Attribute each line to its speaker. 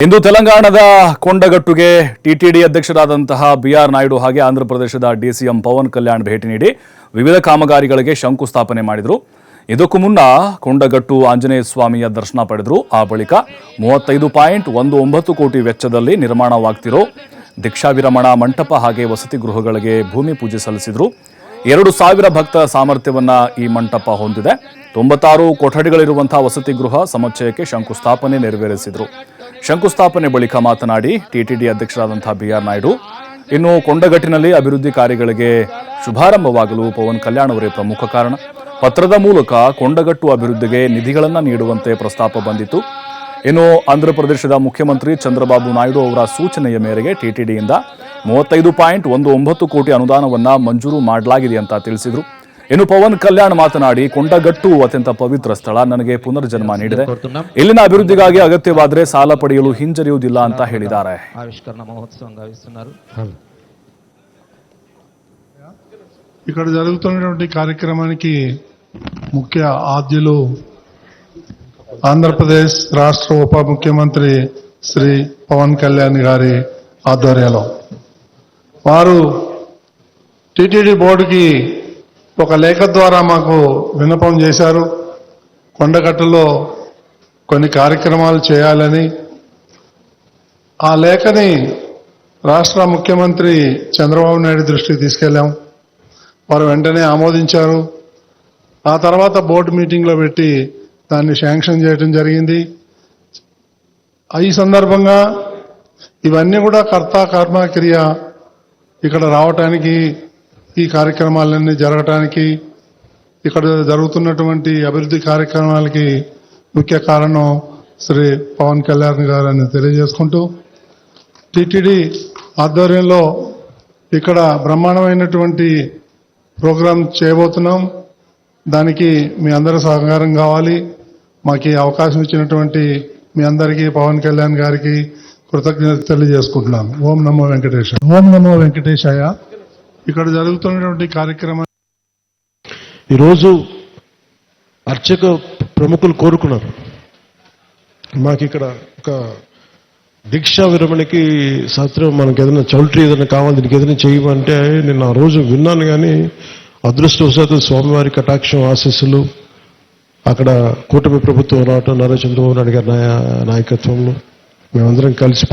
Speaker 1: ಇಂದು ತೆಲಂಗಾಣದ ಕೊಂಡಗಟ್ಟುಗೆ TTD ಅಧ್ಯಕ್ಷರಾದಂತಹ B R Naidu ಹಾಗೆ ಆಂಧ್ರಪ್ರದೇಶದ ಡಿಸಿಎಂ ಪವನ್ ಕಲ್ಯಾಣ್ ಭೇಟಿ ನೀಡಿ ವಿವಿಧ ಕಾಮಗಾರಿಗಳಿಗೆ ಶಂಕುಸ್ಥಾಪನೆ ಮಾಡಿದರು. ಇದಕ್ಕೂ ಮುನ್ನ ಕೊಂಡಗಟ್ಟು ಆಂಜನೇಯ ಸ್ವಾಮಿಯ ದರ್ಶನ ಪಡೆದರು. ಆ ಬಳಿಕ 35.19 ಕೋಟಿ ವೆಚ್ಚದಲ್ಲಿ ನಿರ್ಮಾಣವಾಗ್ತಿರೋ ದೀಕ್ಷಾ ವಿರಮಣ ಮಂಟಪ ಹಾಗೆ ವಸತಿ ಗೃಹಗಳಿಗೆ ಭೂಮಿ ಪೂಜೆ ಸಲ್ಲಿಸಿದರು. 2,000 ಭಕ್ತರ ಸಾಮರ್ಥ್ಯವನ್ನ ಈ ಮಂಟಪ ಹೊಂದಿದೆ. 96 ಕೊಠಡಿಗಳಿರುವಂತಹ ವಸತಿ ಗೃಹ ಸಮುಚ್ಚಯಕ್ಕೆ ಶಂಕುಸ್ಥಾಪನೆ ನೆರವೇರಿಸಿದರು. ಶಂಕುಸ್ಥಾಪನೆ ಬಳಿಕ ಮಾತನಾಡಿ ಟಿಟಿಡಿ ಅಧ್ಯಕ್ಷರಾದಂತಹ ಬಿಆರ್ ನಾಯ್ಡು, ಇನ್ನು ಕೊಂಡಗಟ್ಟಿನಲ್ಲಿ ಅಭಿವೃದ್ಧಿ ಕಾರ್ಯಗಳಿಗೆ ಶುಭಾರಂಭವಾಗಲು ಪವನ್ ಕಲ್ಯಾಣ್ ಅವರೇ ಪ್ರಮುಖ ಕಾರಣ. ಪತ್ರದ ಮೂಲಕ ಕೊಂಡಗಟ್ಟು ಅಭಿವೃದ್ಧಿಗೆ ನಿಧಿಗಳನ್ನು ನೀಡುವಂತೆ ಪ್ರಸ್ತಾಪ ಬಂದಿತ್ತು. ಇನ್ನು ಆಂಧ್ರಪ್ರದೇಶದ ಮುಖ್ಯಮಂತ್ರಿ ಚಂದ್ರಬಾಬು ನಾಯ್ಡು ಅವರ ಸೂಚನೆಯ ಮೇರೆಗೆ ಟಿಟಿಡಿಯಿಂದ 35.19 ಕೋಟಿ ಅನುದಾನವನ್ನ ಮಂಜೂರು ಮಾಡಲಾಗಿದೆ ಅಂತ ತಿಳಿಸಿದರು. ಇನ್ನು ಪವನ್ ಕಲ್ಯಾಣ್ ಮಾತನಾಡಿ, ಕೊಂಡಗಟ್ಟು ಅತ್ಯಂತ ಪವಿತ್ರ ಸ್ಥಳ, ನನಗೆ ಪುನರ್ಜನ್ಮ ನೀಡಿದೆ. ಇಲ್ಲಿನ ಅಭಿವೃದ್ಧಿಗಾಗಿ ಅಗತ್ಯವಾದರೆ ಸಾಲ ಪಡೆಯಲು ಹಿಂಜರಿಯುವುದಿಲ್ಲ ಅಂತ ಹೇಳಿದ್ದಾರೆ.
Speaker 2: ఇక్కడ జరుగుతున్నటువంటి కార్యక్రమానికి ముఖ్య ఆద్యులు ఆంధ్రప్రదేశ్ రాష్ట్ర ఉప ముఖ్యమంత్రి శ్రీ పవన్ కళ్యాణ్ గారి ఆధ్వర్యంలో వారు టిటిడి బోర్డుకి ఒక లేఖ ద్వారా మాకు విన్నపం చేశారు. కొండగట్టులో కొన్ని కార్యక్రమాలు చేయాలని. ఆ లేఖని రాష్ట్ర ముఖ్యమంత్రి చంద్రబాబు నాయుడు దృష్టికి తీసుకెళ్లాం. వారు వెంటనే ఆమోదించారు. ఆ తర్వాత బోర్డు మీటింగ్లో పెట్టి దాన్ని శాంక్షన్ చేయడం జరిగింది. ఈ సందర్భంగా ఇవన్నీ కూడా కర్త కర్మ క్రియ ఇక్కడ రావటానికి, ఈ కార్యక్రమాలన్నీ జరగటానికి, ఇక్కడ జరుగుతున్నటువంటి అభివృద్ధి కార్యక్రమాలకి ముఖ్య కారణం శ్రీ పవన్ కళ్యాణ్ గారు అని తెలియజేసుకుంటూ, టిటిడి ఆధ్వర్యంలో ఇక్కడ బ్రహ్మాండమైనటువంటి ప్రోగ్రాం చేయబోతున్నాం. దానికి మీ అందరి సహకారం కావాలి. మాకు అవకాశం ఇచ్చినటువంటి మీ అందరికీ పవన్ కళ్యాణ్ గారికి కృతజ్ఞత తెలియజేసుకుంటున్నాను. ఓం నమో వెంకటేశాయ. ఓం నమో వెంకటేశాయ. ఇక్కడ జరుగుతున్నటువంటి కార్యక్రమం
Speaker 3: ఈరోజు అర్చక ప్రముఖులు కోరుకున్నారు, మాకు ఇక్కడ ఒక దీక్షా విరమణకి శాస్త్రం, మనకి ఏదైనా చౌల్ట్రీ ఏదైనా కావాలి, దీనికి ఏదైనా చేయమంటే నేను ఆ రోజు విన్నాను. కానీ అదృష్టవశాత్తు స్వామివారి కటాక్షం ఆశీస్సులు, అక్కడ కూటమి ప్రభుత్వం రావటం, నారా చంద్రబాబు నాయుడు గారి నాయకత్వంలో మేమందరం కలిసి